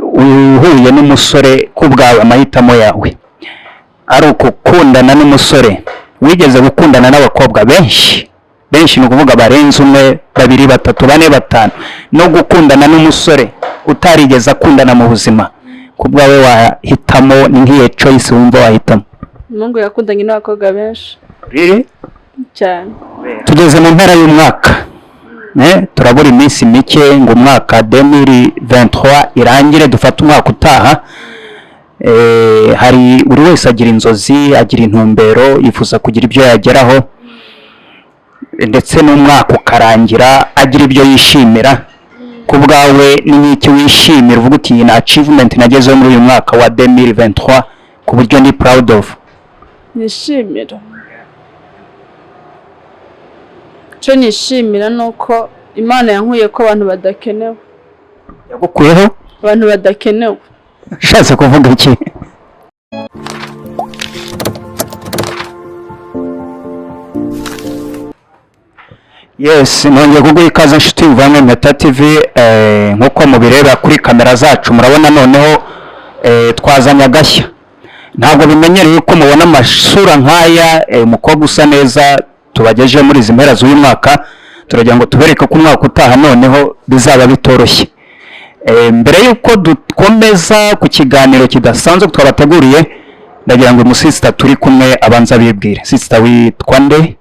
uhuye n'umusore kubwawe amahitamo yawe ari ukukundana n'umusore wigeze gukundana n'abakobwa benshi ni ukuvuga barenze umwe, babiri, batatu, bane, batanu, no gukundana n'umusore utarigeze akundana mu buzima, kubwawe wahitamo ni nk'iyo choice wumva wahitamo? Mungu yakundanye n'abakobwa benshi. Riri? Cyane. Tugeze mu mpera y'umwaka. Turabura iminsi mike ngo umwaka 2023 irangire dufata umwaka utaha. Hari buri wese agira inzozi, agira intumbero, yifuza kugira ibyo yageraho, ndetse n'umwaka ukarangira agira ibyo yishimira. Kubwawe ni n'iki wishimira uvuga uti na achievement nagezeho muri uyu mwaka wa 2023 ku buryo ndi proud of? Nishimira cyo nishimira nuko Imana yankuye ko abantu badakenewe. Yagukuyeho abantu badakenewe? Shatse kuvuga iki? Yes, nongeye kuguha ikaze nshuti mvanye Meta TV. Nkuko mubireba kuri kamera zacu murabona noneho twazanye agashya. Ntabwo bimenyereye ko mubona amasura nk'aya, umukobwa usa neza tubagejeje muri izi mpera z'uyu mwaka. Turagira ngo tubereke ko umwaka utaha noneho bizaba bitoroshye. Mbere yuko dukomeza ku kiganiro kidasanzwe twabateguriye, ndagira ngo umusista turi kumwe abanza bibwire. Sister witwa nde?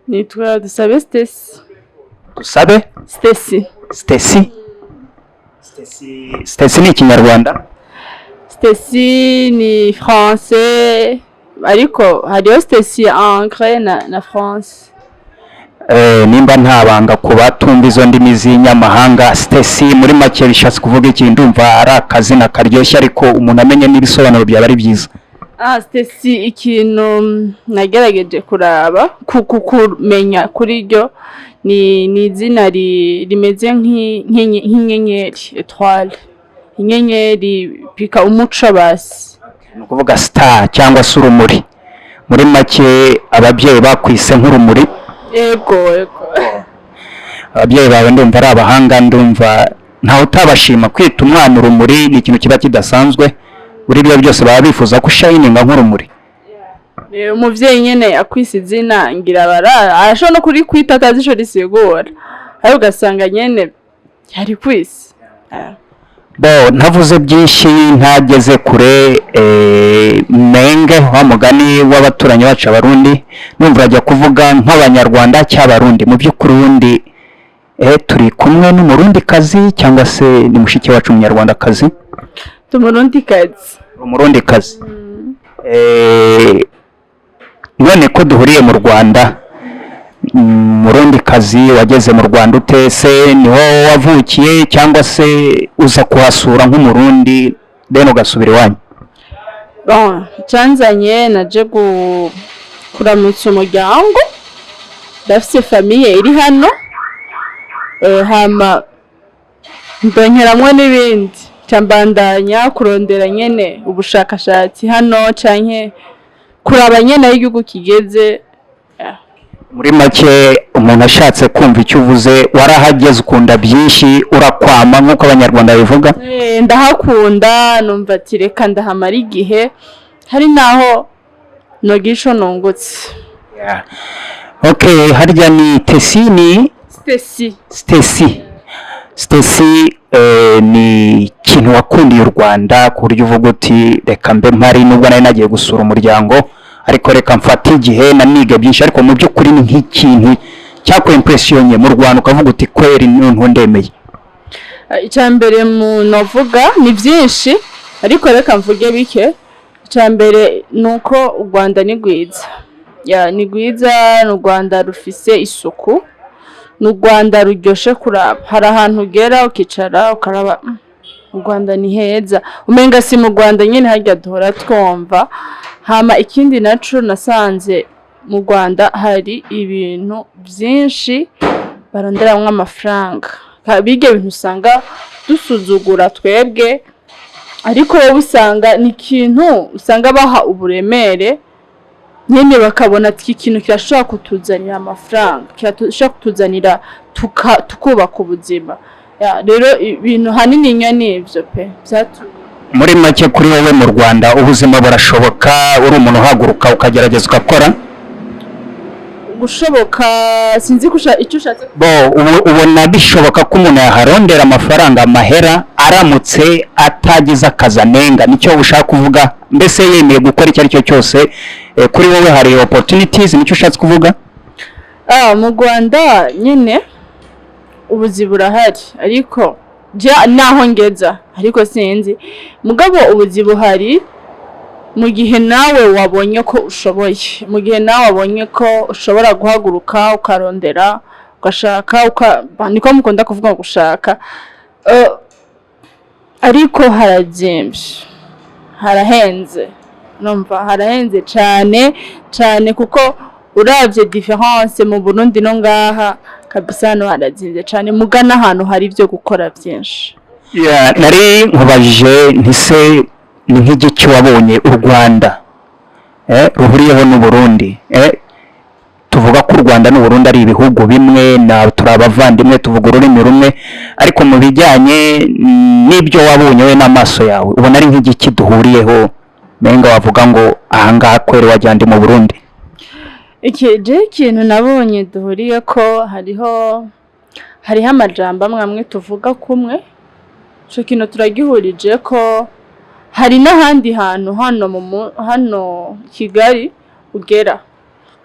Nitwa Dusabe Stacy. Dusabe? Stacy. Stacy? Stacy ni Ikinyarwanda? Stacy ni français, ariko hariyo Stacy anglais na France. Nimba ntabanga ku batumva izo ndimi z'inyamahanga, Stacy muri make bishatse kuvuga iki? Ndumva ari akazina karyoshye ariko umuntu amenye n'ibisobanuro byaba ari byiza. Stacy ikintu nagerageje kuraba kumenya kuri ryo ni izina rimeze nk'inyenyeri, étoile, inyenyeri pika umuco basi. Ni ukuvuga star cyangwa se urumuri. Muri make ababyeyi bakwise nk'urumuri. Yego. Ababyeyi bawe ndumva ari abahanga, ndumva ntawe utabashima. Kwita umwana urumuri ni ikintu kiba kidasanzwe. Buri byo byose baba bifuza ko shininga nk'urumuri. Umuvyeyi nyene akwise izina ngira arashobora no kuri kwita atazisho risigura, ariko ugasanga nyene yari kwise. Ntavuze byinshi ntageze kure, menge wa mugani w'abaturanyi bacu abarundi, numva ajya kuvuga nk'abanyarwanda cy'abarundi. Mu by'ukuri undi turi kumwe n'umurundikazi cyangwa se ni mushiki wacu umunyarwandakazi? Umurundikazi. Umurundikazi. None ko duhuriye mu Rwanda, Umurundikazi wageze mu Rwanda ute? Se niho wavukiye cyangwa se uza kuhasura nk'umurundi then ugasubira iwanyu? Cyanzanye naje kuramutsa umuryango, ndafite famille iri hano, hama mbonyeramwe n'ibindi cyambandanya kurondera nyene ubushakashatsi hano canke kuraba nyene igihugu kigeze. Muri make umuntu ashatse kumva icyo uvuze, warahageze ukunda byinshi urakwama nk'uko abanyarwanda bivuga? Ndahakunda, numva ati reka ndahamara igihe, hari naho nogisho nungutse. Okay, harya ni Tesini? Stacy ni ikintu wakundiye u Rwanda ku buryo uvuga uti reka mbe mpari nubwo nari nagiye gusura umuryango, ariko reka mfate igihe na niga byinshi, ariko mu by'ukuri ni nk'ikintu cyako impressionye mu Rwanda ukavuga uti kweri none ndemeye? Icyambere mu novuga ni byinshi, ariko reka mvuge bike. Icyambere nuko u Rwanda ni rwiza. Ni rwiza, n'u Rwanda rufise isuku, n'u Rwanda ruryoshe kuraba. Hari ahantu ugera ukicara ukaraba u Rwanda ni heza, umenga si mu Rwanda nyine harya duhora twumva. Hama ikindi naco nasanze mu Rwanda hari ibintu byinshi baronderamwe amafaranga, bige ibintu usanga dusuzugura twebwe, ariko wowe usanga ni ikintu usanga baha uburemere nyine, bakabona ati ikintu kirashobora kutuzanira amafaranga, kirashobora kutuzanira tukubaka ubuzima. rero ibintu hanini n'ibyo pe byatumye. Muri make kuri wowe mu Rwanda ubuzima burashoboka uri umuntu uhaguruka ukagerageza ugakora? Gushoboka sinzi icyo ushatse. Ubona bishoboka ko umuntu yaharondera amafaranga amahera aramutse atagize akazi anenga, nicyo ushaka kuvuga? Mbese yemeye gukora icyo ari cyo cyose, kuri wowe hari opportunities, nicyo ushatse kuvuga? Mu Rwanda nyine ubuzi burahari ariko naho ngeza ariko sinzi mugabo ubuzi buhari mu gihe nawe wabonye ko ushoboye, mu gihe nawe wabonye ko ushobora guhaguruka ukarondera ugashaka niko mukunda kuvuga gushaka, ariko harazimbye, harahenze, numva harahenze cyane kuko uravye difference mu Burundi no ngaha kabisa no harazinze cyane mugana ahantu hari ibyo gukora byinshi. Nari nkubajije ntise ni nk'igiki wabonye u Rwanda ruhuriyeho n'u Burundi, tuvuga ko u Rwanda n'u Burundi ari ibihugu bimwe na turabavandimwe tuvuga ururimi rumwe, ariko mu bijyanye n'ibyo wabonye we n'amaso yawe ubona ari nk'igiki duhuriyeho menga wavuga ngo ahangaha kwere wajya ndi mu Burundi? Ikintu nabonye duhuriye ko hariho amajambo amwe tuvuga kumwe, cyo kintu turagihurije ko hari n'ahandi hantu hano Kigali ugera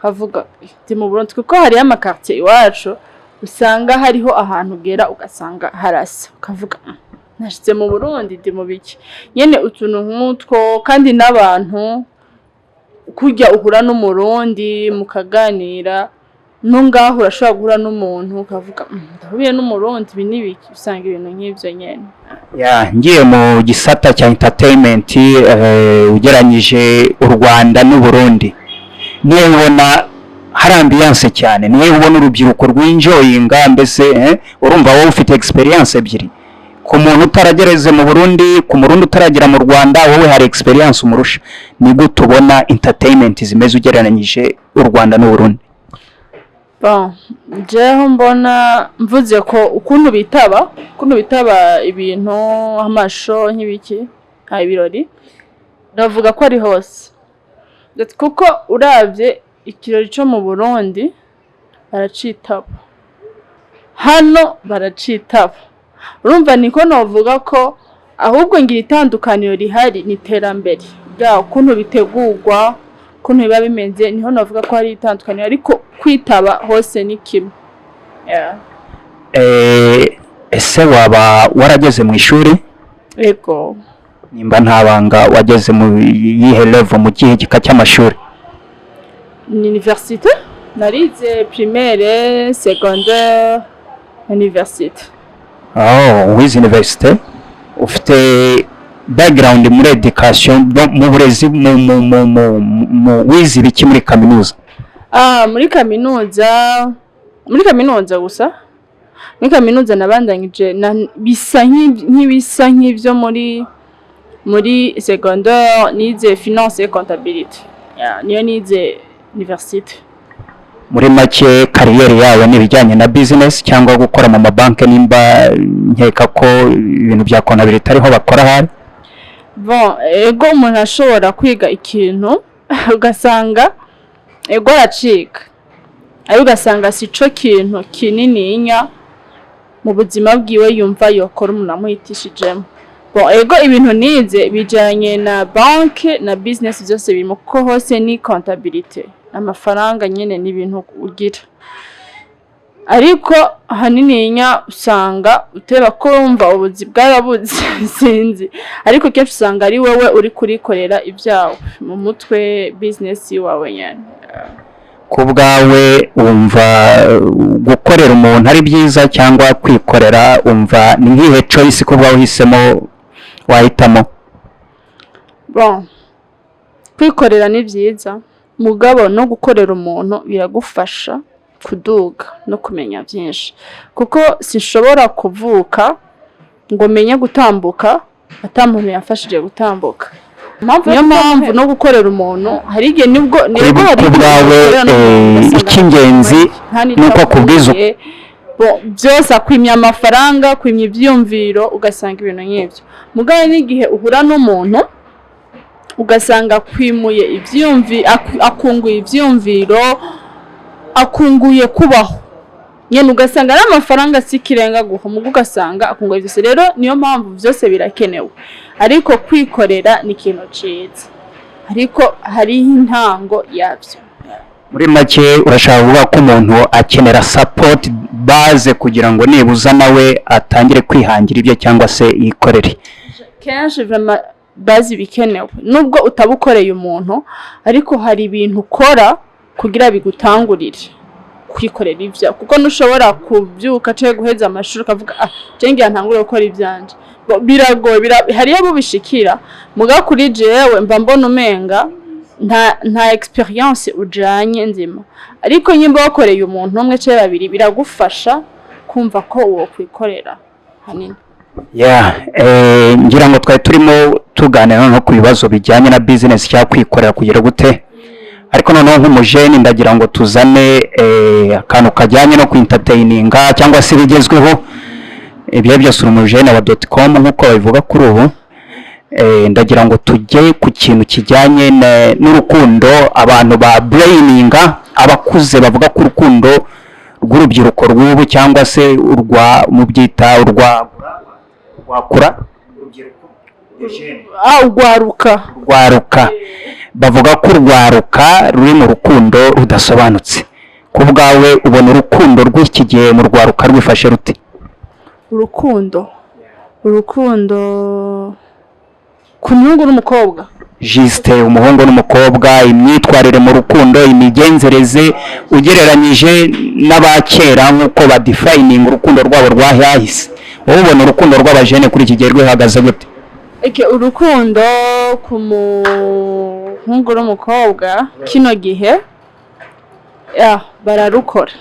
havuga ndi mu Burundi, kuko hari amakartier iwacu usanga hariho ahantu ugera ugasanga harasa ukavuga nashitse mu Burundi ndi mu biki nyene utuntu nk'utwo. Kandi n'abantu kujya uhura n'umurundi mukaganira no ngaho urashobora guhura n'umuntu ukavuga ndahuye n'umurundi ibi n'ibiki, usanga ibintu nk'ibyo nyene. Ngiye mu gisata cya entertainment, ugeranyije u Rwanda n'u Burundi niyo ubona hari ambiance cyane, niyo ubona urubyiruko rw'enjoyinga, mbese urumva wowe ufite experience ebyiri, ku muntu utaragereze mu Burundi, ku murundi utaragera mu Rwanda, wowe hari experience umurusha. Ni gute ubona entertainment zimeze ugereranyije u Rwanda n'u Burundi? Jeho mbona mvuze ko ukuntu bitaba ibintu amasho nk'ibiki ibirori ndavuga ko ari hose, kuko uravye ikirori cyo mu Burundi baracitaba, hano baracitaba, urumva niko novuga ko ahubwo ngira itandukaniro rihari ni terambere bya ukuntu bitegurwa, ukuntu biba bimeze, niho navuga ko hari itandukaniro, ariko kwitaba hose ni kimwe. Ese waba warageze mu ishuri? Yego. Nimba ntabanga wageze mu yihe level, mu gihe gika cy'amashuri? Université, narize primaire, secondaire, université. Wize université, ufite background muri education, mu burezi, wize ibiki muri kaminuza? Muri kaminuza gusa. Muri kaminuza nabandanyije bisa nk'ibyo muri secondaire, nize finance et comptabilité. Niyo nize université. Muri make kariyeri yawe n'ibijyanye na business cyangwa gukora mu mabanki, nimba nkeka ko ibintu bya comptabilité ariho bakora hari? Ego umuntu ashobora kwiga ikintu ugasanga ego aracika, ariko ugasanga si cyo kintu kinininya mu buzima bwiwe yumva yokora umuntu amuhitishijemo. Ego ibintu nize bijyanye na banki na business byose birimo, kuko hose ni comptabilité, amafaranga nyine n'ibintu ugira, ariko hanininya usanga uteba ko wumva ubuzi bwarabuze sinzi, ariko kenshi usanga ari wowe uri kurikorera ibyawe mu mutwe, business wawe nyine. Ku bwawe wumva gukorera umuntu ari byiza cyangwa kwikorera, wumva ni nk'ihe choice ko bwawe uhisemo wahitamo? Kwikorera ni byiza mugabo no gukorera umuntu biragufasha kuduga no kumenya byinshi, kuko sinshobora kuvuka ngo menye gutambuka atamuntu yafashije gutambuka. Niyo mpamvu no gukorera umuntu hari igihe nibwo bwawe icy'ingenzi nuko kubwiza byose akwimya amafaranga, akwimya ibyiyumviro, ugasanga ibintu nk'ibyo. Mugabo n'igihe uhura n'umuntu ugasanga akwimuye akunguye ibyiyumviro, akunguye kubaho nyine, ugasanga ari amafaranga si ikirenga guha, mugo ugasanga akunguye byose. Rero niyo mpamvu byose birakenewe, ariko kwikorera ni ikintu cyiza, ariko hariho intango yabyo. Muri make urashaka kuvuga ko umuntu akenera support base kugira ngo nibuza nawe atangire kwihangira ibyo cyangwa se yikorere. Kenshi bazi bikenewe, nubwo utabukoreye umuntu, ariko hari ibintu ukora kugira bigutangurire kwikorera ibyo, kuko nushobora kubyuka cyangwa guheza amashuri ukavuga cengiye ntangure gukora ibyanje, biragoye. Hariyo abo bishikira, muga kuri jewe mba mbona umenga nta experience ujanye nzima, ariko nyimba wakoreye umuntu umwe cyangwa babiri biragufasha kumva ko uwo kwikorera hanini. Ngira ngo twari turimo tuganira no ku bibazo bijyanye na business cyangwa kwikorera kugira gute, ariko noneho nk'umujeni ndagira ngo tuzane akantu kajyanye no kwintertaininga cyangwa se bigezweho. Ibihe byose umujeni wa .com nk'uko babivuga kuri ubu. Ndagira ngo tujye ku kintu kijyanye n'urukundo, abantu ba braininga, abakuze bavuga ku rukundo rw'urubyiruko rw'ubu cyangwa se mubyita urwakura urwaruka, bavuga ko urwaruka ruri mu rukundo rudasobanutse. Ku bwawe ubona urukundo rw'iki gihe mu rwaruka rwifashe rute? Urukundo ku muhungu n'umukobwa, Juste umuhungu n'umukobwa, imyitwarire mu rukundo, imigenzereze ugereranyije n'abakera nk'uko badefining urukundo rwabo rwahahise. Wowe ubona urukundo rw'abajene kuri iki gihe rwihagaze gute? Urukundo ku muhungu n'umukobwa kino gihe bararukora,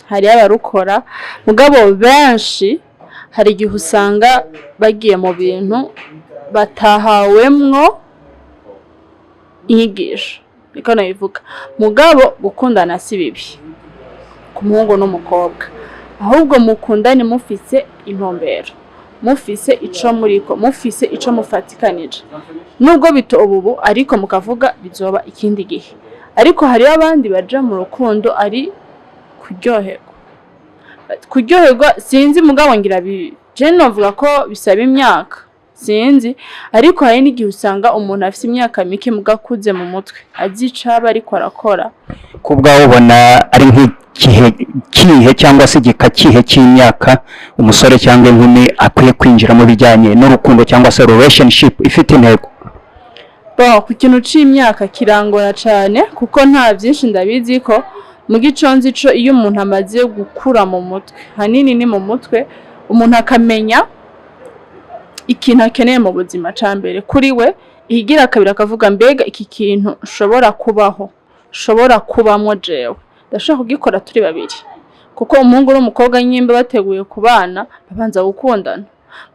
hari abarukora, mugabo benshi hari igihe usanga bagiye mu bintu batahawemwo inyigisho, niko nabivuga. Mugabo gukundana si bibi ku muhungu n'umukobwa, ahubwo mukundane mufise intumbero, mufise ico muriko, mufise ico mufatikanije, nubwo bito ubu ariko mukavuga bizoba ikindi gihe. Ariko hari abandi baja mu rukundo ari kuryoherwa sinzi, mugabo ngira je novuga ko bisaba imyaka sinzi, ariko hari n'igihe usanga umuntu afite imyaka mike mugakuze mu mutwe azicaba ariko arakora. Ku bwawe ubona ari nk'ikihe cyangwa se igikakihe cy'imyaka umusore cyangwa inkumi akwiye kwinjira mu bijyanye n'urukundo cyangwa se relationship ifite intego? Ku kintu c'imyaka kirangora cyane, kuko nta byinshi ndabizi ko mu giconzi ico iyo umuntu amaze gukura mu mutwe, hanini ni mu mutwe, umuntu akamenya ikintu akeneye mu buzima cambere kuri we, ihigira kabiri akavuga mbega iki kintu ushobora kubaho, ushobora kubamo jewe ndashaka kugikora turi babiri. Kuko umuhungu n'umukobwa nyimba bateguye kubana babanza gukundana,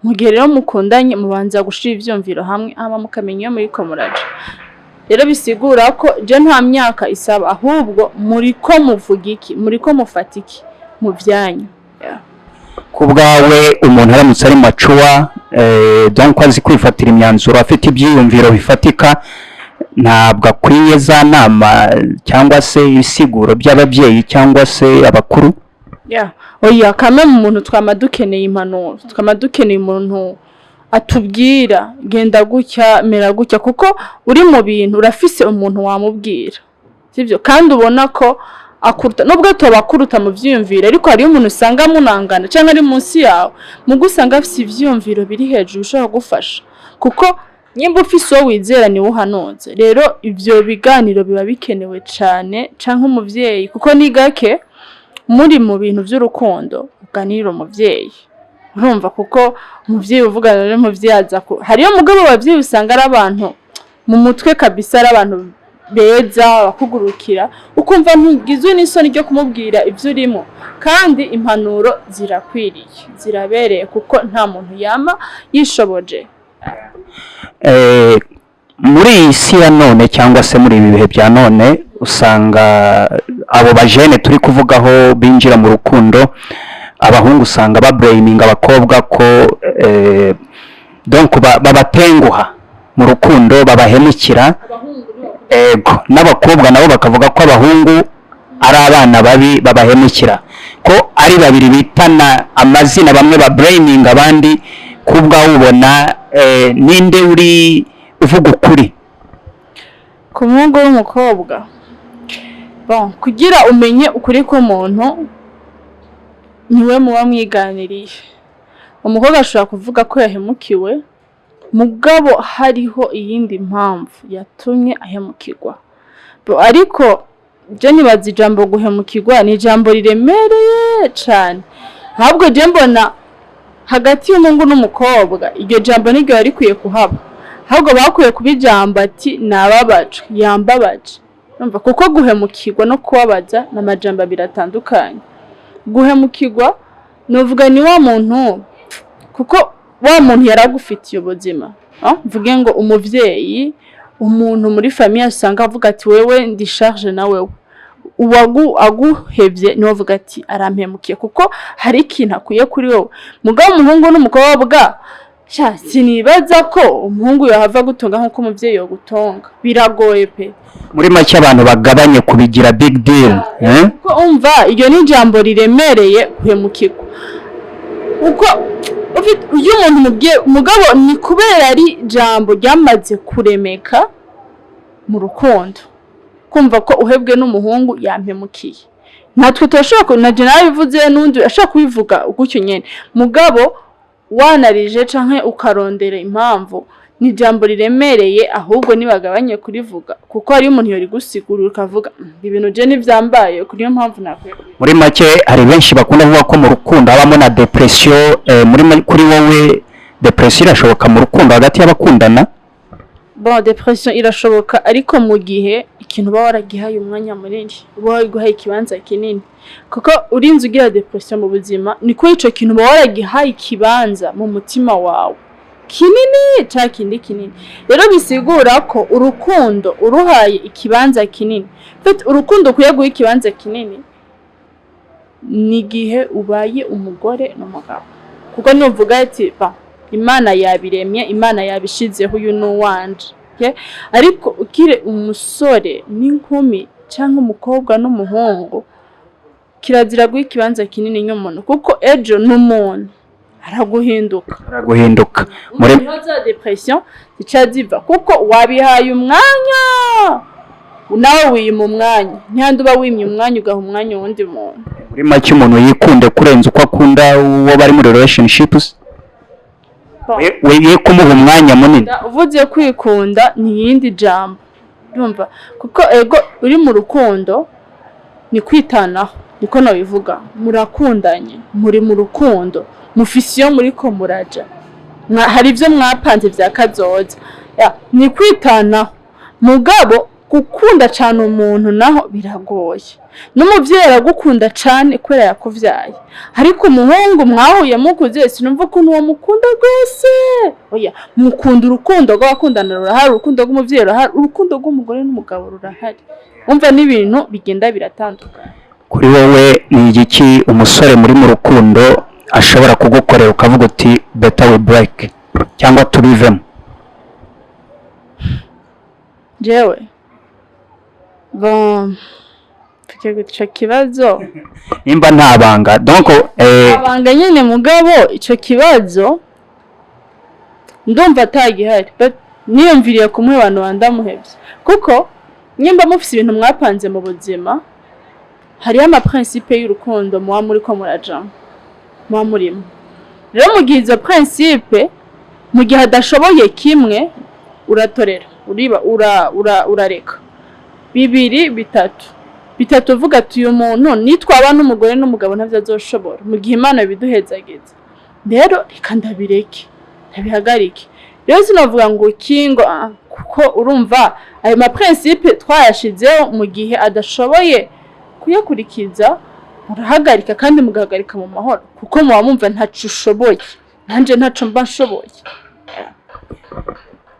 mu gihe rero mukundanye mubanza gushira ivyumviro hamwe mukamenya iyo muri ko muraje. Rero bisigura ko je nta myaka isaba, ahubwo muri ko muvuga iki, muri ko mufata iki mu byanyu. Ku bwawe umuntu aramutse ari macuwa, donc azi kwifatira imyanzuro, afite ibyiyumviro bifatika, ntabwo akwiye za nama cyangwa se isiguro by'ababyeyi cyangwa se abakuru? Oya, kame mu muntu twamadukeneye impanuro, twamadukeneye umuntu atubwira genda gutya mera gutya, kuko uri mu bintu urafise umuntu wamubwira, sivyo? Kandi ubona ko akuruta, nubwo tobakuruta mu vyiyumviro, ariko hari umuntu usanga munangana cyangwa ari munsi yawe, mugusanga afise ivyiyumviro biri hejuru ushaka gufasha, kuko nyimba ufise uwo wizera ni uhanuze. Rero ivyo biganiro biba bikenewe cyane canke umuvyeyi, kuko ni gake muri mu bintu by'urukundo uganira umuvyeyi, urumva, kuko umuvyeyi uvugana n'umuvyeyi aza ko hariyo mugabo abavyeyi usanga ari abantu mu mutwe kabisa, ari abantu beza bakugurukira, ukumva ntugizwe n'isoni ryo kumubwira ibyo urimo, kandi impanuro zirakwiriye, zirabereye, kuko nta muntu yama yishoboje. Muri iyi si ya none cyangwa se muri ibi bihe bya none, usanga abo bajene turi kuvugaho binjira mu rukundo abahungu usanga bablaminga abakobwa ko donc babatenguha mu rukundo, babahemukira. Ego, n'abakobwa nabo bakavuga ko abahungu ari abana babi babahemukira, ko ari babiri bitana amazina, bamwe bablaminga abandi. Kubwa ubona ninde uri uvuga ukuri ku muhungu w'umukobwa? Bon, kugira umenye ukuri k'umuntu niwe muba mwiganiriye. Umukobwa ashobora kuvuga ko yahemukiwe, mugabo hariho iyindi mpamvu yatumye ahemukirwa. Ariko je nibaza ijambo guhemukirwa ni ijambo riremereye cyane. Ntabwo je mbona hagati y'umuhungu n'umukobwa iryo jambo niryo yarikwiye kuhaba, ahubwo bakwiye kuba ijambo ati nababaje, yambabaje. Numva kuko guhemukirwa no kubabaza n'amajambo biratandukanye. Guhemukirwa novuga ni wa muntu, kuko wa muntu yaragufitiye ubuzima. Mvuge ngo umuvyeyi, umuntu muri famille asanga avuga ati wewe ndi charge na wewe, aguhevye niwe avuga ati arampemukiye kuko hari ikintu akuye kuri wowe. Mugabo umuhungu n'umukobwa sinibaza ko umuhungu yohava gutonga nkuko umuvyeyi yo gutonga, biragoye pe. Muri make abantu bagabanye kubigira big deal. Ko umva iyo ni ijambo riremereye guhemukirwa, uko iyo umuntu mubwiye mugabo ni kubera ari ijambo ryamaze kuremeka mu rukundo, kumva ko uhebwe n'umuhungu yampemukiye. Natwe turashobora na je nabivuze n'undi ashaka kubivuga gutyo nyene, mugabo wanarije canke ukarondera impamvu ni jambo riremereye, ahubwo nibagabanye kurivuga kuko hari umuntu yori gusigurira ukavuga ibintu je nivyambaye kuri yo mpamvu nakwe. Muri make hari benshi bakunda kuvuga ko mu rukundo habamo na depression. Kuri wowe depression irashoboka mu rukundo hagati y'abakundana? Bon, depression irashoboka ariko mu gihe ikintu ba waragihaye umwanya munini, uba guhaye ikibanza kinini. Kuko urinze ugira depression mu buzima niko ico kintu ba waragihaye ikibanza mu mutima wawe kinini ca kindi kinini. Rero bisigura ko urukundo uruhaye ikibanza kinini. Fait urukundo kuye guha ikibanza kinini ni gihe ubaye umugore n'umugabo. Kuko nuvuga ati ba Imana yabiremye, Imana yabishizeho uyu n'uwanje. Ariko ukire umusore n'inkumi cyangwa umukobwa n'umuhungu, kirazira guha ikibanza kinini ny'umuntu kuko ejo n'umuntu araguhinduka. Muri za depression zicaziva kuko wabihaye umwanya, nawe wiyima umwanya, ntihanduba wimye umwanya ugaha umwanya wundi muntu. Muri make umuntu yikunde kurenza uko akunda uwo bari muri relationships, we kumuha umwanya munini. Uvuze kwikunda ni yindi jambo, urumva kuko ego uri mu rukundo ni kwitanaho, niko nabivuga. Murakundanye, muri mu rukundo, mufisiyo muri ko muraja, hari ivyo mwapanze vya kazoza, ni kwitanaho. Mugabo gukunda cyane umuntu naho biragoye. N'umuvyeyi aragukunda cyane kwera yakuvyaye, ariko umuhungu mwahuye mukuze sinumva ko uwo mukunda rwose. Oya, mukunda urukundo rw'abakundana rurahari, urukundo rw'umuvyeyi rurahari, urukundo rw'umugore n'umugabo rurahari. Umva n'ibintu bigenda biratandukanye. Kuri wowe ni igiki umusore muri mu rukundo ashobora kugukorera ukavuga uti better we break cyangwa tubivemo? Jewe bon, ico kibazo nimba nta banga, donc abanga nyene, mugabo ico kibazo ndumva atagihari, but niyumviriye kumwe abantu bandamuhevye kuko nyimba mufise ibintu mwapanze mu buzima, hariyo ama principe y'urukundo muba muri ko muraja muba murimo. Rero mu gihe izo principe mu gihe adashoboye kimwe uratorera, urareka bibiri bitatu uvuga ati uyu muntu nitwaba n'umugore n'umugabo ntavyo azoshobora mu gihe Imana biduhezageza. Rero reka ndabireke ndabihagarike. Rero sinavuga ngo kingo kuko urumva ayo ma principe twayashizeho mu gihe adashoboye kuyakurikiza urahagarika, kandi mugahagarika mu mahoro kuko muba mumva ntacu ushoboye, nanje ntacu mba nshoboye.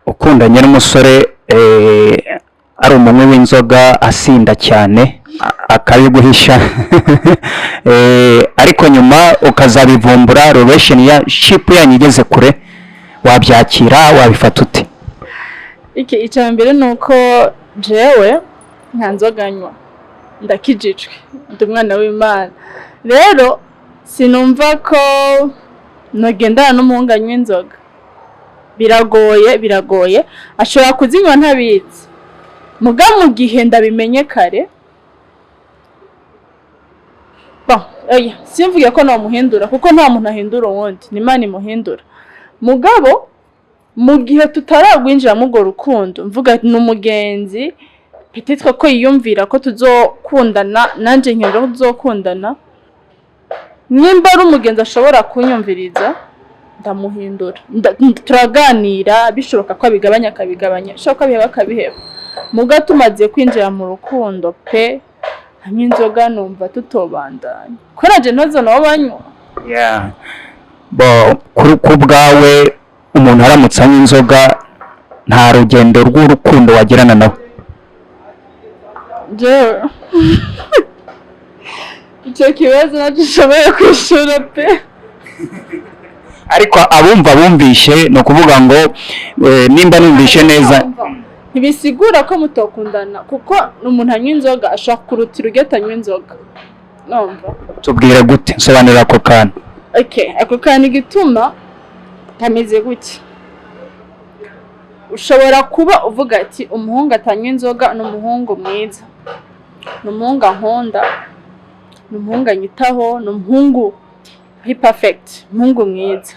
Ukundanye n'umusore ari umunywi w'inzoga asinda cyane, akabiguhisha ariko nyuma ukazabivumbura relationship yanyu igeze kure, wabyakira wabifata ute? icya mbere ni uko jewe nta nzoga nywa, ndakijijwe, ndi umwana w'Imana, rero sinumva ko nogendana n'umuhungu anywa inzoga. Biragoye ashobora kuzinywa ntabizi, muga mu gihe ndabimenye kare, simvuge ko namuhindura kuko nta muntu ahindura uwundi, ni Imana imuhindura. Mugabo mu gihe tutaragwinjira mu urwo rukundo, mvuga ni umugenzi petitwa ko yiyumvira ko tuzokundana, nanjye nkemera ko tuzokundana, nimba ari umugenzi ashobora kunyumviriza ndamuhindura, turaganira, bishoboka ko abigabanya akabigabanya, bishoboka ko abiheba akabiheba. Muga tumaze kwinjira mu rukundo pe, hamwe inzoga numva tutobandanya, ko naje ntozo nabo banywa. Ku bwawe umuntu aramutse anywa inzoga nta rugendo rw'urukundo wagirana nawe? Icyo kibazo nacyo ushoboye kwishura pe. Ariko abumva bumvishe, ni ukuvuga ngo nimba numvishe neza, ntibisigura ko mutokundana, kuko umuntu anywa inzoga ashobora kurutira ugeta anywa inzoga. Numva tubwire gute, nsobanurira ako kantu. ako kantu igituma kameze gutya, ushobora kuba uvuga ati umuhungu atanywa inzoga ni umuhungu mwiza, ni umuhungu ankunda, ni umuhungu anyitaho, ni umuhungu perfect, umuhungu mwiza.